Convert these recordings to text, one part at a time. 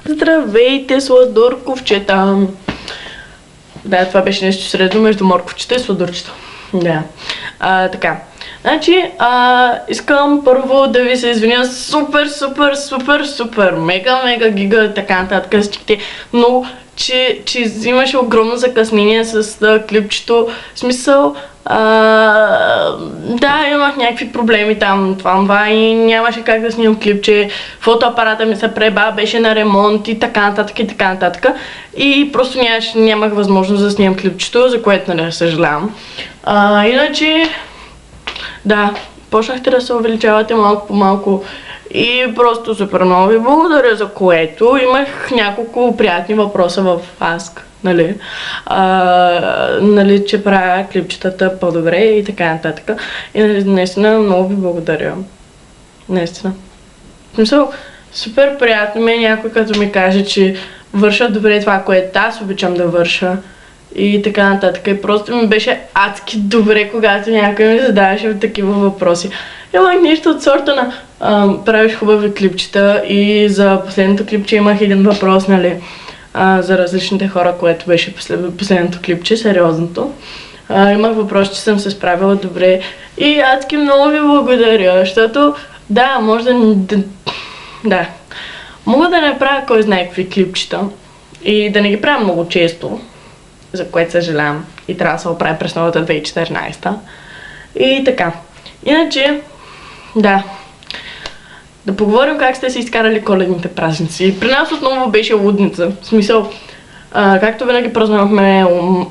Здравейте, сладурковчета! Да, това беше нещо средно между морковчета и сладурчета. Да. Така. Значи, искам първо да ви се извиня супер, мега гига, така нататък всичките, но че имаше огромно закъснение с клипчето. В смисъл, да, имах някакви проблеми там, това и нямаше как да снимам клипче. Фотоапарата ми се преба, беше на ремонт и така нататък. И просто нямах възможност да снимам клипчето, за което не съжалявам. Иначе, да, почнахте да се увеличавате малко по малко и просто супер много ви благодаря, за което имах няколко приятни въпроса в Ask, нали? Нали, че правя клипчетата по-добре и така нататък. И наистина много ви благодаря. Наистина. В смисъл, супер приятно ми е някой като ми каже, че върша добре това, което аз обичам да върша. И така нататък. И просто ми беше адски добре, когато някой ми задаваше такива въпроси. Имах нещо от сорта на правиш хубави клипчета и за последното клипче имах един въпрос, нали, за различните хора, което беше последното клипче, сериозното. Имах въпрос, че съм се справила добре и адски много ви благодаря, защото да, може да, мога да не правя кой знае какви клипчета и да не ги правя много често, за което съжалявам и трябва да се оправя през новата 2014. И така. Иначе, да поговорим как сте си изкарали коледните празници. При нас отново беше лудница. В смисъл, както винаги празнувахме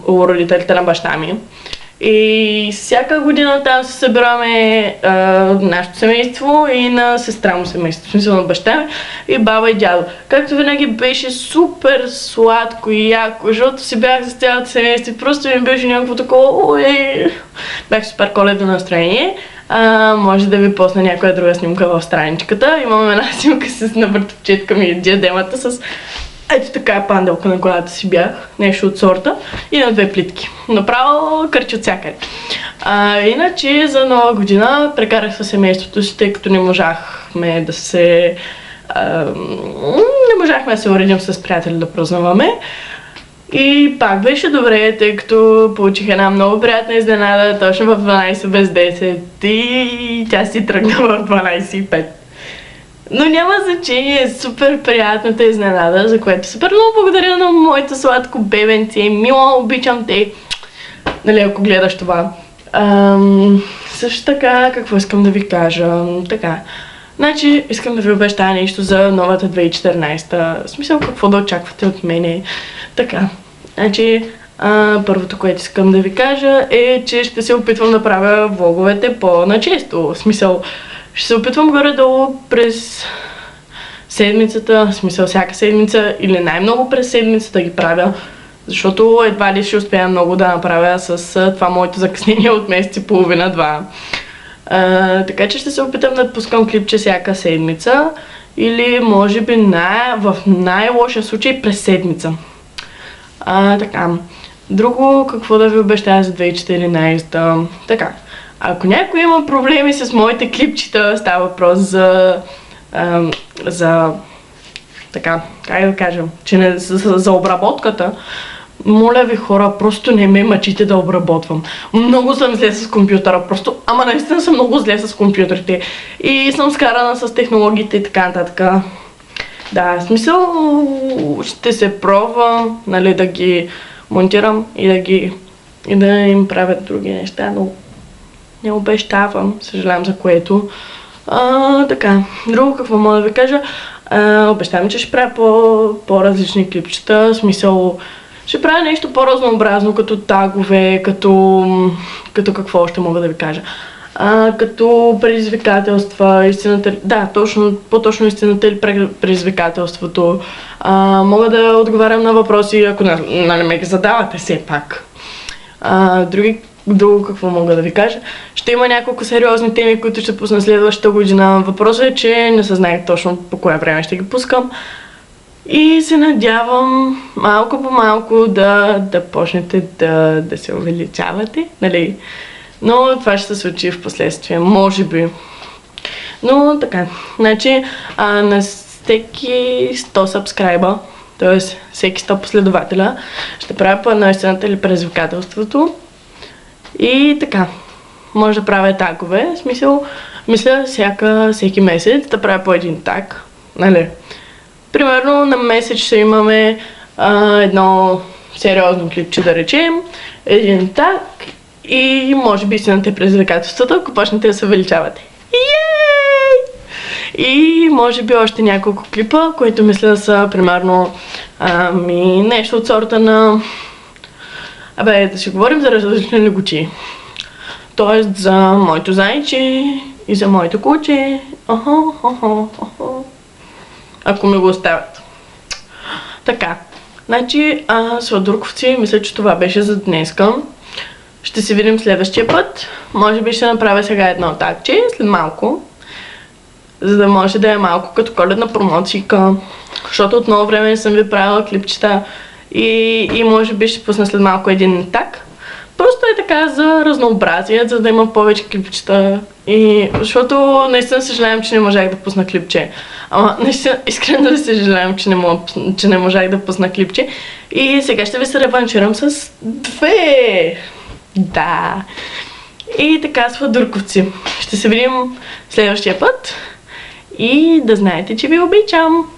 у родителите на баща ми. И всяка година там се събираме нашето семейство и на сестра му семейство, в смисъл на баща ми и баба и дядо. Както винаги беше супер сладко и яко, защото си бях с цялото семейство и просто ми беше някакво такова, бях супер коледно настроение. Може да ви посна някоя друга снимка в страничката. Имам една снимка с навъртовчетка ми и диадемата с ето така панделка на главата си бях, нещо от сорта и на две плитки. Направо кърчи от всякъде. Иначе за нова година прекарах със семейството си, тъй като не можахме да се уредим с приятели да празнуваме. И пак беше добре, тъй като получих една много приятна изненада точно в 12 без 10 и тя си тръгна в 12:05. Но няма значение, супер приятната изненада, за което супер много благодаря на моето сладко бебенце, мило, обичам те, нали, ако гледаш това. Също така, какво искам да ви кажа, така, значи искам да ви обещая нещо за новата 2014, в смисъл какво да очаквате от мене, така, значи първото, което искам да ви кажа е, че ще се опитвам да правя влоговете по-начесто, в смисъл, ще се опитвам горе-долу през седмицата, в смисъл всяка седмица или най-много през седмицата ги правя, защото едва ли ще успея много да направя с това моето закъснение от месец и половина-два. Така че ще се опитам да пускам клипче всяка седмица или може би в най-лошия случай през седмица. Така, друго какво да ви обещая за 2014, така. Ако някой има проблеми с моите клипчета, става въпрос за така, как да кажем, че за обработката, моля ви хора, просто не ме мъчите да обработвам. Много съм зле с компютъра, просто, ама наистина съм много зле с компютрите и съм скарана с технологиите и така нататък. Да, в смисъл ще се пробвам, нали, да ги монтирам и да им правят други неща, но не обещавам, съжалявам за което. Така, друго какво мога да ви кажа, обещавам, че ще правя по-различни клипчета, в смисъл ще правя нещо по-разнообразно, като тагове, като какво още мога да ви кажа. Като предизвикателства, истината, да, по-точно истината или предизвикателството. Мога да отговарям на въпроси, ако нали ме ги задавате все пак. Друго какво мога да ви кажа. Ще има няколко сериозни теми, които ще пусна следващата година. Въпросът е, че не се знае точно по кое време ще ги пускам. И се надявам малко по малко да почнете да се увеличавате, нали? Но това ще се случи в последствие, може би. Но така, значи всеки 100 сабскрайба, т.е. всеки 100 последователя, ще правя по една истината или предизвикателството. И така, може да правя тагове, в смисъл, мисля всеки месец да правя по един таг, нали? Примерно на месец ще имаме едно сериозно клипче, да речем, един таг и може би истината и предизвикателствата, ако почнете да се увеличавате. И може би още няколко клипа, които мисля да са примерно нещо от сорта на... да си говорим за различни легочи. Тоест за моето зайче и за моето куче. Ако ми го оставят. Така. Значи, сладурковци, мисля, че това беше за днеска. Ще се видим следващия път. Може би ще направя сега едно тагче, след малко. За да може да е малко като коледна промоцийка. Защото от много време не съм ви правила клипчета и може би ще пусна след малко един таг. Просто е така за разнообразие, за да има повече клипчета. И защото наистина съжалявам, че не можах да пусна клипче. Ама наистина искрено да съжалявам, че не можах да пусна клипче. И сега ще ви се реванширам с 2. Да. И така, сладурковци. Ще се видим следващия път. И да знаете, че ви обичам!